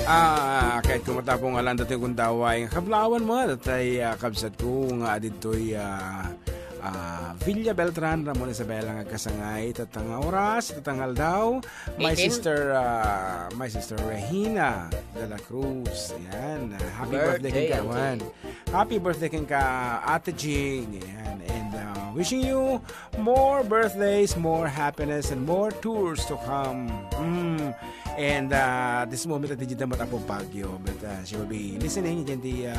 Kahit kumatapong alam dating kung daway kablawan mo datay kabsat ko nga aditoy Villa Beltran Ramon Isabela nga kasangay tatang oras tatangal daw my sister Regina de la Cruz yan happy birthday kay Kawan happy birthday kay Ate Jing yan and wishing you more birthdays more happiness and more tours to come and this moment at Digita Matapo Baguio but she will be listening in the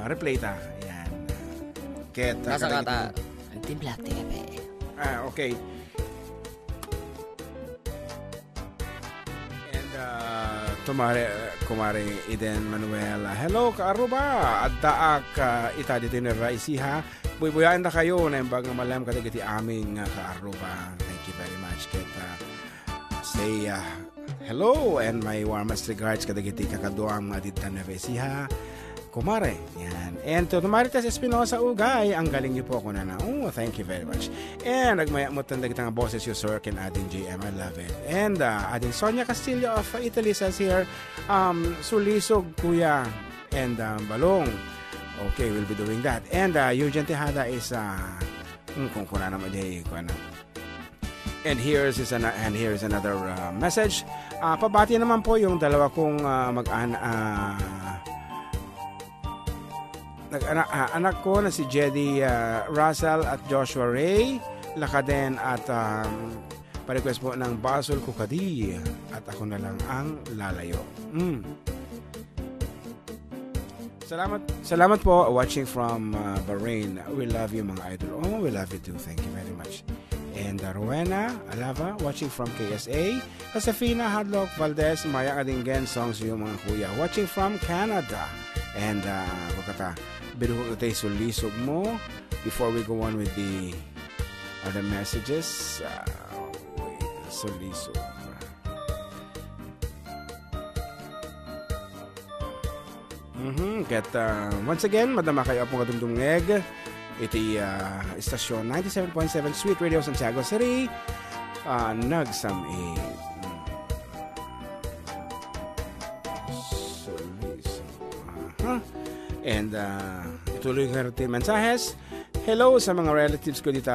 replay ta yan ket nasa kata timplak TV okay and kumare Eden Manuel hello Kaaruba at daak ita dito ni Raisiha buy-buyan na kayo na yung bagang malam katagiti aming Kaaruba thank you very much ket say hello and my warmest regards kadagiti kakaduang adita na Raisiha kumare yan and to Marites Espinosa Ugay ang galing niyo po ako na thank you very much and nagmayamutan na kitang boses you sir ken adin JM I love it and adin Sonia Castillo of Italy says here sulisog kuya and balong okay we'll be doing that and Eugene Tejada is kung kuna naman day kuna and here's another message pabati naman po yung dalawa kong anak ko na si Jedi Russell at Joshua Ray Lakaden at pa-request po ng Basol Kukadi at ako na lang ang lalayo salamat po watching from Bahrain we love you mga idol we love you too thank you very much and Rowena Alava watching from KSA Josefina Hadlock Valdez Maya Adingen songs yung mga kuya watching from Canada and kukata biruho tayo sulisog mo before we go on with the other messages wait sulisog get once again madama kayo apong kadumdumngeg iti istasyon 97.7 Sweet Radio Santiago City nagsami and ituloy nga rin mensahes hello sa mga relatives ko dito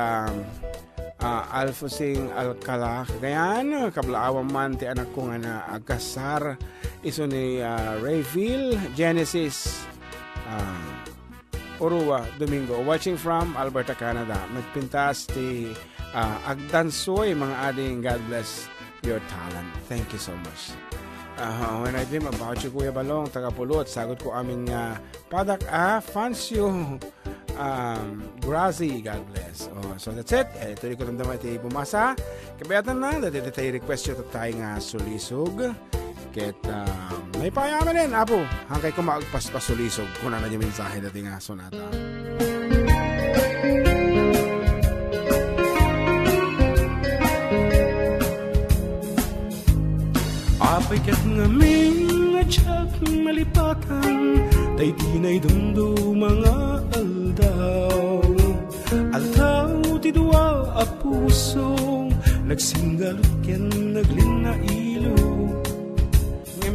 Alfosing Alcala Cagayan kablaawan man ti anak ko nga na agasar iso ni Rayville Genesis Orua Domingo watching from Alberta, Canada magpintas ti agdansoy mga ading God bless your talent thank you so much when I dream about you Kuya Balong tagapulot sagot ko aming padak fans you Grazi God bless so that's it ito ko namdaman iti bumasa kabayatan na dati tayo request yun tayo nga sulisog ket may payaman din apo hangkay ko maagpaspasulisog kung na yung mensahe dati nga sonata apay ket ngaming atsak malipatan tay tinay dundo mga aldaw ti dua a puso nagsinggalot ken naglina ilo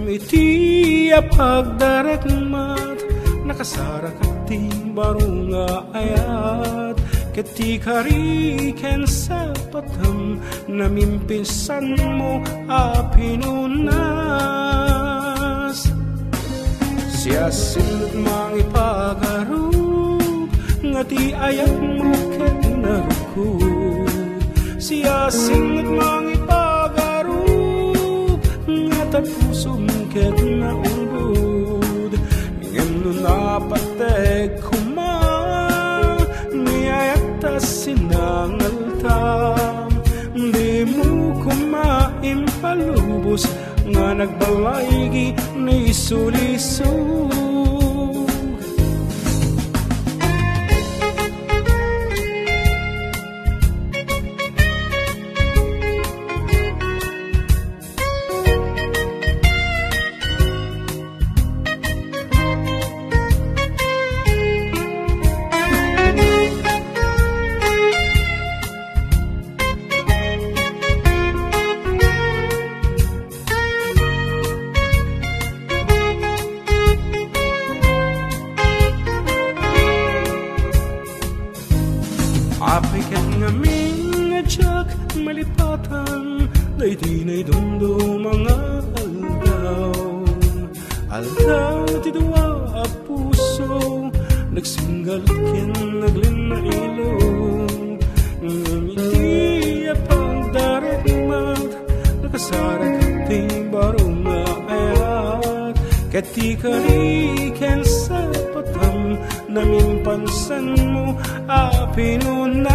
ngiti a pagdarekmat nakasarak ti barunga ayat keti kariken sa patam namimpisan mo a pinunas siya silot mang ipagarup ngati ayat mo ket narukod siya silot mang ipagarup ngata puso ket naubod ngem napatek kuma niyayat sinangaltam di mo kumain palubos nga nagbalaygi ni sulisog dundo mga aldaw ti duwa a puso nagsinggal ken naglinailo ngiti a pagdaragmat nakasarag ti baro nga ayat ketika ken sa patam namin pansan mo a pinunas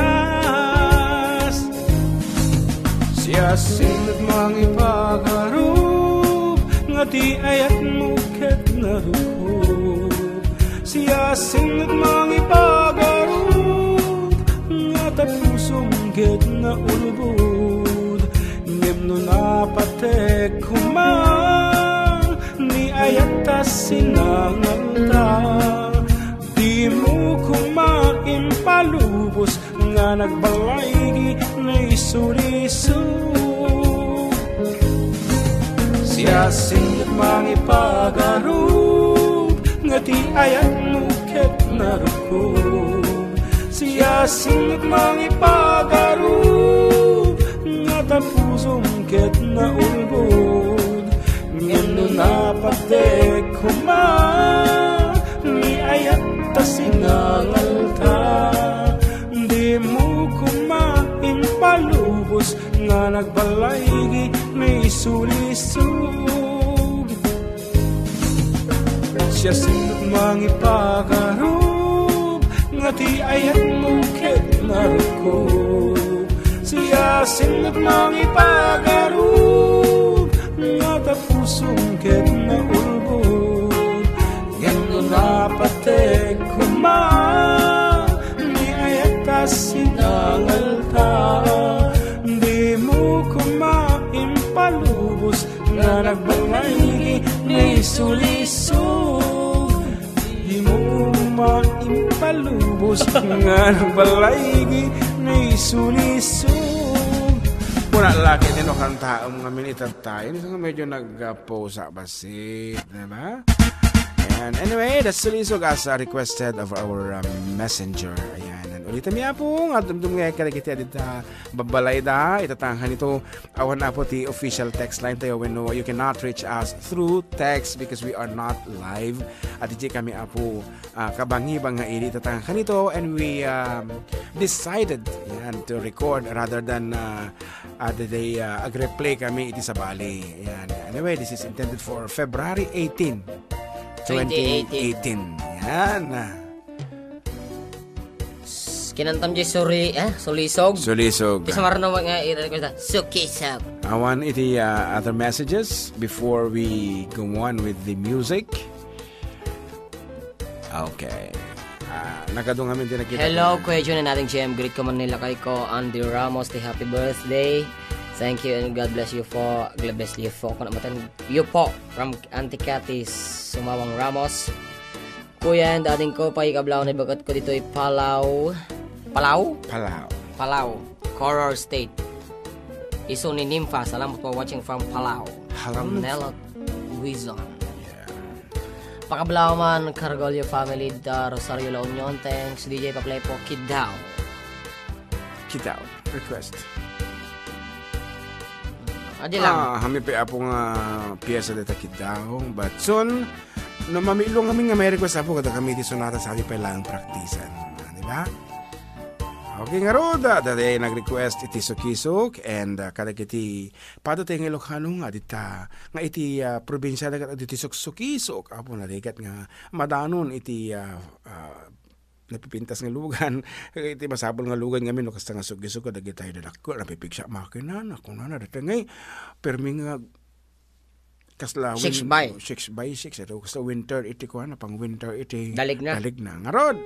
siya sinat mangipagarop nga ti ayat mo ket narukop siya sinat mangipagarop nga tapusong ket na ulbod ngem no napatek kumang ni ayat ta sinangalta di mo kumain palubos nga nagbalaygi na isuliso siya sinat mangipagarop nga ti ayat mo ket narukop siya sinat mangipagarop nga tapusong ket na ulbod ngem no napatek kumang ni ayat ta sinangalta di mo kumain palubos nga nagbalaygi may sulisog siya sinat mangipagarop nga ti ayat mo ket narukop siya sinat mangipagarop nga tapusong ket na ulbod ngem no napatek kumang ni ayat ta sinangalta di mo kumain palubos nga nagbalaygi ni sulisog di mo kumain palubos nga nagbalaygi ni sulisog muna laki din o kanta mga minitan tayo nito nga medyo nagposa basit diba? And anyway, that's sulisog as requested of our messenger. Ayan. And ulitin niya po, at dumdum nga kalagiti adit babalay da, itatanghan ito, awan na po ti official text line tayo when you cannot reach us through text because we are not live. At iti kami po kabangibang nga ili itatanghan ito and we decided to record rather than agree-play kami iti sa Bali. Ayan. Anyway, this is intended for February 18. 2018. Yan. Kinantam di sulisog. Sulisog. Kasi marunong mga i-request sukisog. I want iti other messages before we go on with the music. Okay. Nakadung kami din nakita. Hello, Kuya Jun and ating GM. Greet ko man nila kay ko Andy Ramos. Happy birthday. Thank you and God bless you for. God bless you for. Kung namatan you po from Auntie Cathy Sumawang Ramos. Kuya and ating ko pa ikablaw na bagat ko dito ay Palau. Horror State. Iso ni Nympha. Salamat for watching from Palau. From Nelot Wizon. Pakablaw man Cargolio family da Rosario La Union. Thanks DJ pa-play po Kid Down. Request. Adi lang. Kami pa apong piyesa dito Kidaw. But soon, no mamilong kami nga may request po kada kami di sonata sa ating pailang praktisan. Di ba? Okay nga roda. Dati nag-request iti Sukisok and kada kiti pado tayo ng Ilocano nga dita nga iti probinsya na iti Sukisok. Apo na rigat nga madanon iti napipintas nga lugan iti masabol nga lugan ngamin no kasta nga Sukisok kada tayo dadako napipigsa makina ako na datangay permi nga kasla 6x6 ito kasta winter iti ko na pang winter iti dalig na nga rod.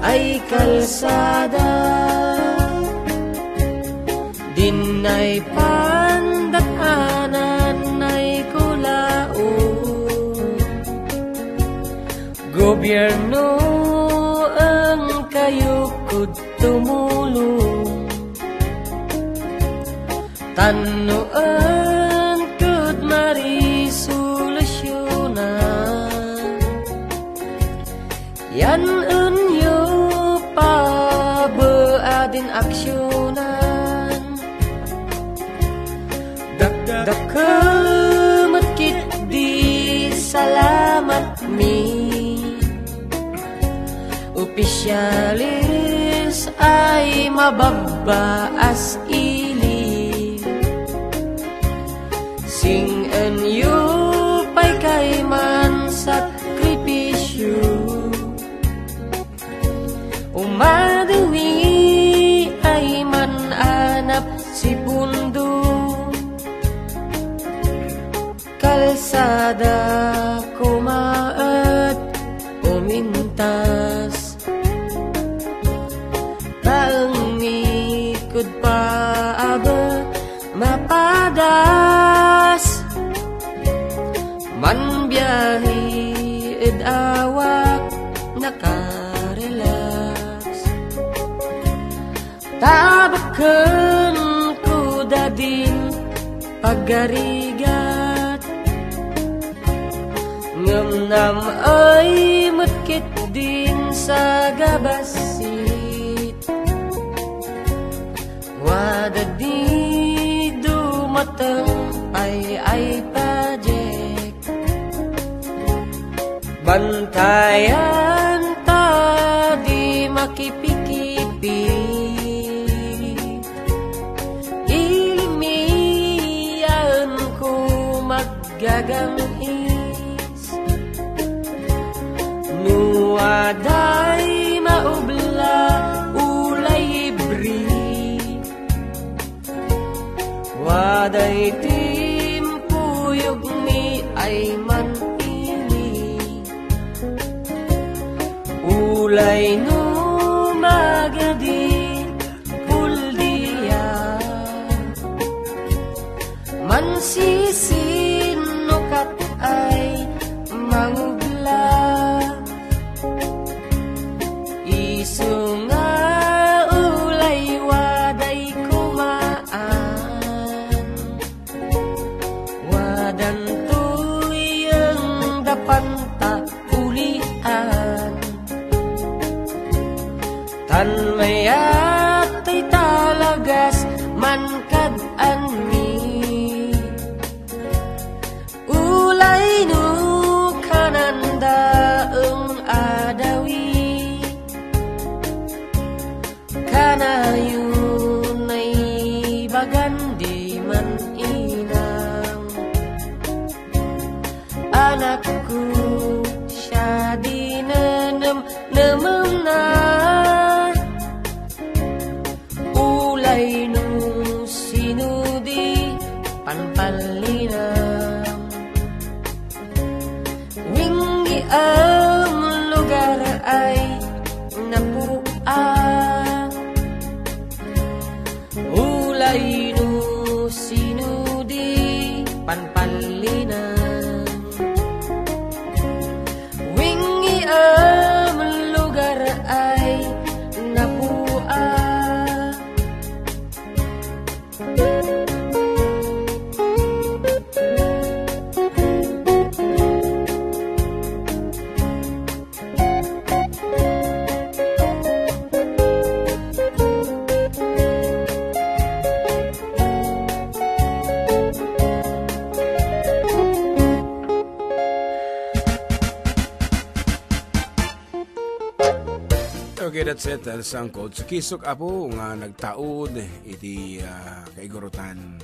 ay kalsada, dinay pandaanan ay kulao, gobyerno ang kayukod tumulong, tanuan kud marisolusyonan, yan unyo pabaadin aksyonan, dakamakit di salamat mi, opisyalis ay mababaas ili, sing anyo pa'y kay man sakripisyo, umadawi ay mananap si pundo, kalsada kumaat umintas, taong ikod pa aba mapadas, man biyahe ed awak nakarelax, tabakan kuda din pagarigat, ngamnam ay matkit din sa gabasit, wada di dumatang ay pajek, bantayan ta di makipikipi, ilimiyan ko magagangis, nuwaday maubla ulay ibri, waday timpuyog mi ay manili, ulay no magadi puldiya, mansisinukat ay mangubla, iso nga ulay waday kumaan, wadan tuyang dapanta ulian, tan mayat ay talagas mankadaan mi, ulay no kananda ang adawi, kanayon ay bagandi man inang, anak ko siya di nanam na, ulay no sinudi panpalinang, wingi ang lugar ay napuang, ulay no sinudi panpalinang, wingi ang lugar ay napuang. Okay, that's it. Sangkod sa kisok apo nga nagtaod iti kaigurutan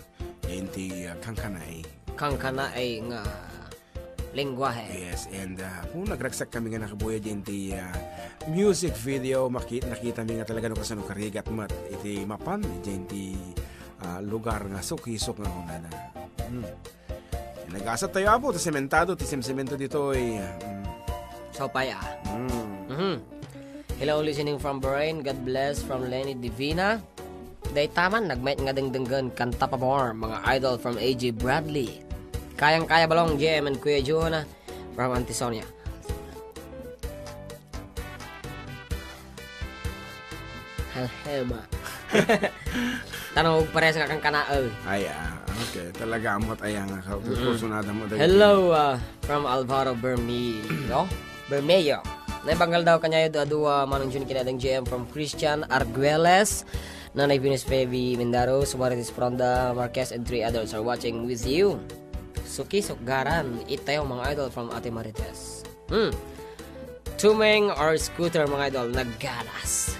iti kangkanay. Kangkanay nga lengguwahe. Yes, and kung nagragsak kami nga nakabuya din iti music video, nakita mi nga talaga no kasano karigat mat iti mapan iti lugar nga kisok nga hunana. Nag-asat tayo apo, iti sementado, iti semento dito ay Saupaya. Hello, listening from Bahrain. God bless from Lenny Divina. Day taman, nagmet nga dengdenggan kanta pa more. Mga idol from AJ Bradley. Kayang-kaya balong JM and Kuya Jonah from Antisonia. Halhema. Tanong pares ka kang kanaal. Ay, okay. Talaga amot ayang kapusunada mo. Hello from Alvaro Bermeo. Naibanggal daw kanya yung dua manong Jun kinadang GM from Christian Arguelles. Nanay Venus Pevi Mindaro, Sumaritis Fronda, Marquez, and 3 others are watching with you. Suki Sukgaran, itayo mga idol from Ate Marites. Tumeng or scooter mga idol, naggaras.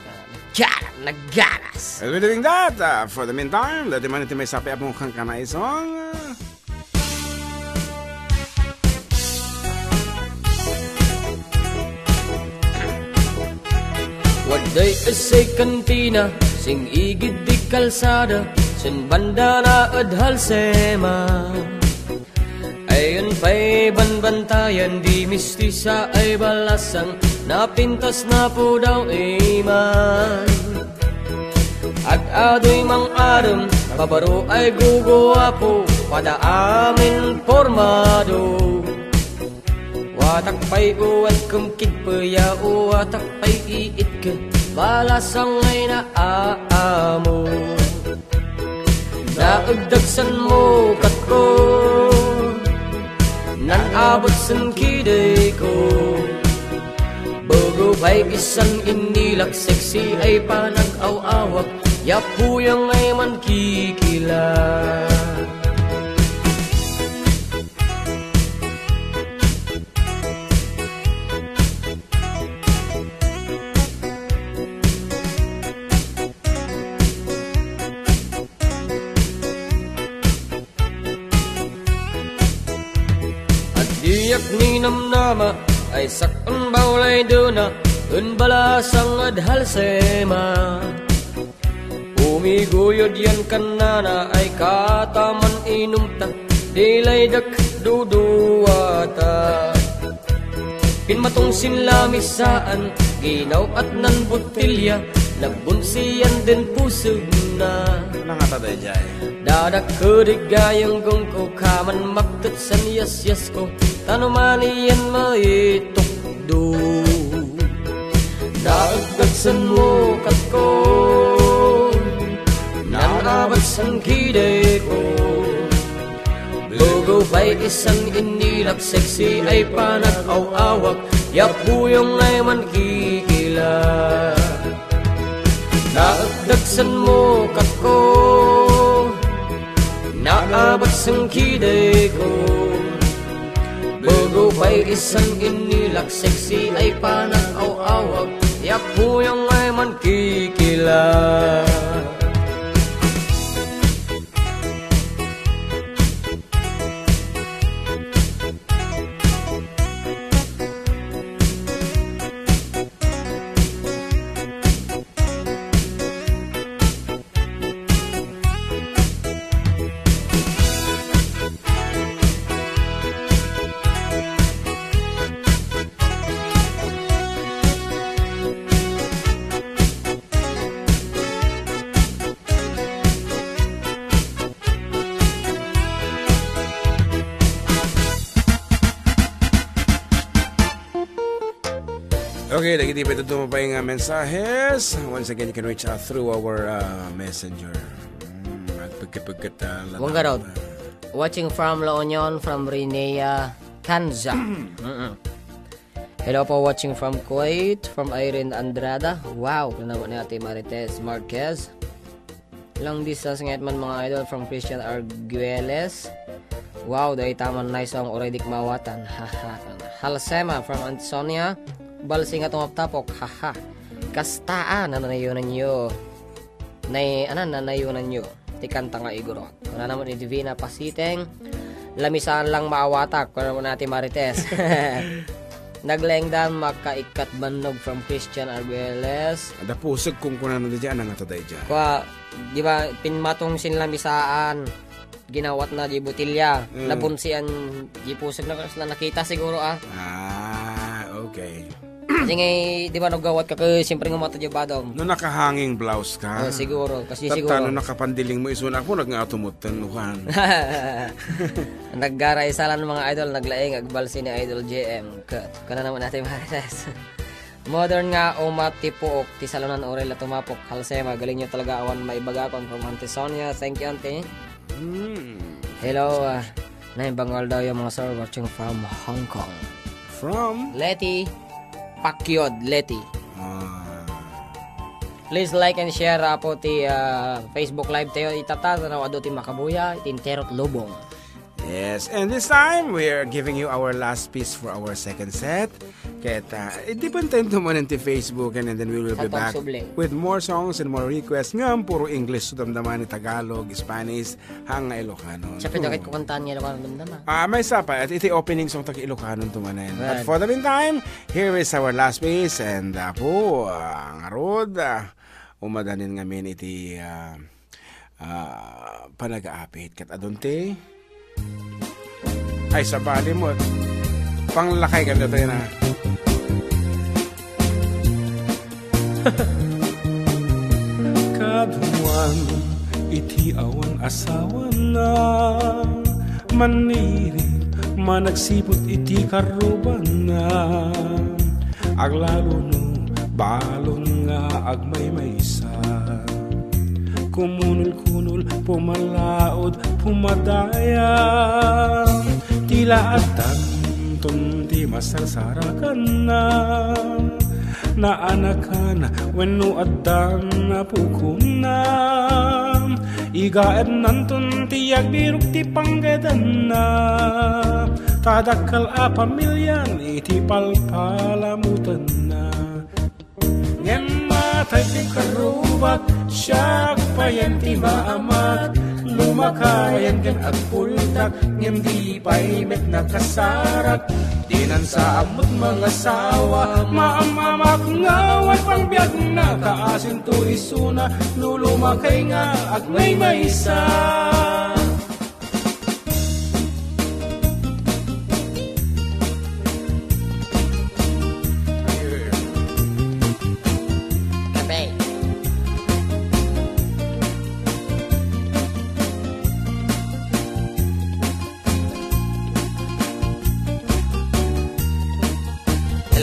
Naggaras. We're doing that. For the meantime, dati man iti may sapi apong kang kanaisong. Waday asay kantina, sing igid di kalsada, sin banda na adhal sema. Ayon pa'y banbantayan, di mistisa ay balasang, napintas na po daw iman. Ag-adoy mang aram, pabaro ay guguwapo, pada amin formado. Watak pa'y uwan kumkig paya, watak pa'y iit ka, balasang ay naaamo. Naagdagsan mo kat ko, nanabot san kiday ko. Bago pa'y isang inilak, sexy ay panag-aw-awak, yapuyang ay man kikila. Diyak ni namnama ay sakon bawlay duna, unbalasang adhal sema. Umiguyod yan kanana ay kataman inumta, dilay dak duduwata. Pinmatong sinlamisaan, ginaw at nan butilya, nagbunsiyan din puso na. Nangatay jay. Dadak kudigayang gong ko, kaman magtat san yas-yas ko, tanumaniyan maitukdo. Naagdagsan mo kat ko, nanabat san kiday ko. Logo pa'y isang inilak, sexy ay panag-aw-awak, yapuyong ay man kikila. Naagdagsan mo kat ko, naabot sang kiday ko. Bago pa'y isang inilak, sexy ay panag-aw-awak, yapuyang ay man kikila. Okay, lagi di pa ito tumapay nga mensahes. Once again, you can reach out through our messenger. At pagkipagkat Wanggarod. Watching from La Union, from Rinea, Kanza. Hello po, watching from Kuwait, from Irene Andrada. Wow, naman ni Ate Marites Marquez. Long distance ngayon man mga idol from Christian Arguelles. Wow, dahil taman nice song already kumawatan. Haha. Halsema from Antisonia. Balsing at tumaptapok, haha. Kastaan na nanayunan nyo. Nanayunan nyo. Tikanta nga iguro. Kung na naman ni Divina Pasiteng, lamisaan lang maawatak. Kung naman natin Marites. Naglengdan makaikat banog from Christian Arguelles. Ada pusag kung kunan na dyan ang ataday dyan. Kwa, di ba, pinmatong sinlamisaan. Ginawat na di butilya. Nabunsian di pusag na nakita siguro okay. Kasi nga, di ba nagawat ka kaya siyempre nga mata dyan badong. No nakahanging blouse ka. Siguro, kasi Tata, siguro. no nakapandiling mo isunak mo, nag-nga-tumutan mo kan. Naggara isa lang ng mga idol, naglaing, agbalsi ni Idol JM. Kana naman natin marites. Modern nga, umati pook, ti salunan orel at tumapok. Halsema, galing nyo talaga awan maibagakon from Auntie Sonia. Thank you, Auntie. Hello, naibangal daw yung mga sir watching from Hong Kong. From? Letty Pakyod, Letty. Please like and share po ti Facebook Live tayo. Itata na wado ti Makabuya, itinterot lubong. Yes, and this time we're giving you our last piece for our second set. Kaya different time tumanan ti Facebook and then we will be back with more songs and more requests. Ngam, puro English so damdaman ni Tagalog, Spanish, hanga Ilocano. Siya pinakit ko kantaan niya Ilocano damdaman. May isa pa, at iti opening song tag Ilocano tumanan. But for the meantime, here is our last piece and po, ang arod, umadanin ngamin iti panag-aapit. Kat adunte, ay sabali mo, panglakay ka dito na. Kaduan iti awan asawa na manirin managsipot iti karuban na aglalo no balon nga agmaymaysa kumunul-kunul pumalaod pumadaya tila atan tunti masarsarakan na anakan wenno addan na pukuna igaed nantun tiyag biruk ti panggedan na tadakal a pamilyan iti palpalamutan na ngem matay ti karubak siyak payan ti maamat lumakayan ken agpultak ngem di paimet na kasarak dinan sa amot mga sawa maamamak ngawat pangbiag na kaasin to isuna lulumakay nga agmay maysa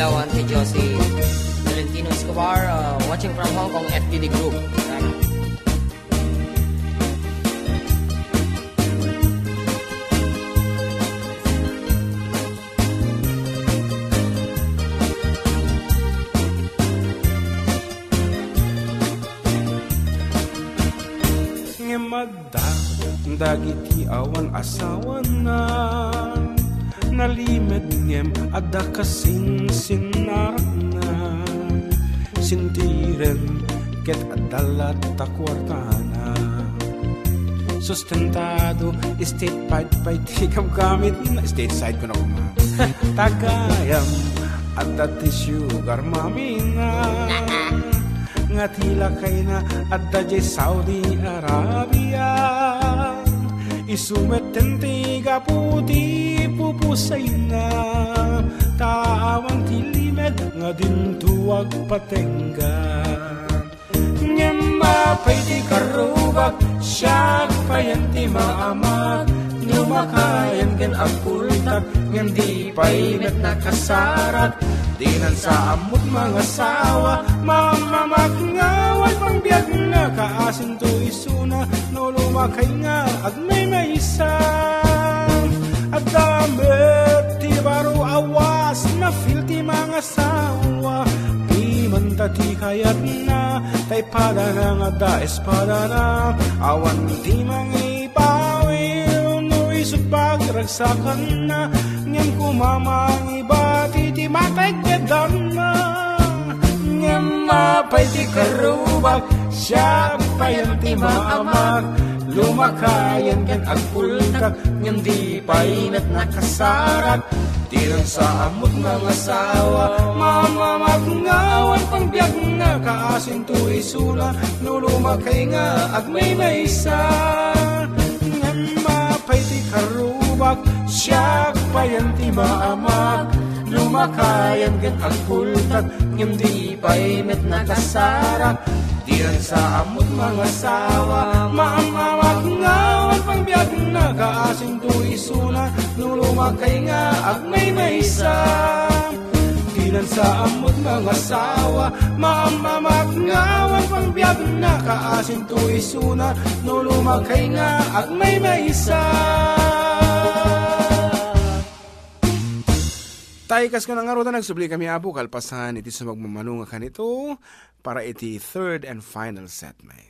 Hello, Auntie Josie. Valentino Escobar, watching from Hong Kong, FDD Group. Ngemada, dagiti awan asawa na nalimed ngem adda kasing sinarana sintiren ket adalat takwartana sustentado state ti gamit na state side ko na kuma tagayam adda ti sugar mamina nga tila kay na adda jay Saudi Arabia isumeten tiga puti pupusay na taawang tilimed nga dintuwag patengga ngem mapay di karubak siyak payan ti maamak lumakayan ken agpultak ngem di paimet na kasarat dinan sa amot mga sawa mamamak ngawal pangbiag nga kaasin to isuna no lumakay nga agmay maysa at damit ti baro awas na feel ti mga sawa di man ti kayat na tay pada na nga da espada na awan ti mangipawil no isut pagragsakan na ngem kumamang iba ti matay kedan na ngem mapay ti karubak siya payan ti maamak lumakayan ken agpultak ngem di painat nakasarat tirang sa amot mga sawa mamamak ngawan pangbiag nga kaasin to isula no lumakay nga agmay maysa ngem mapay ti karubak siya payan ti maamak lumakayan ken agkultat ngem di pay met nakasara diyan sa amot mga sawa maamawag ngawan pangbiag na kaasing tu isuna nulumakay nga agmay maysa diyan sa amot mga sawa maamawag ngawan pangbiag na kaasing tu isuna nulumakay nga agmay maysa. Taykas ko ng arutan, nagsubli kami apo, kalpasan iti sa magmamanunga kanito para iti third and final set, may.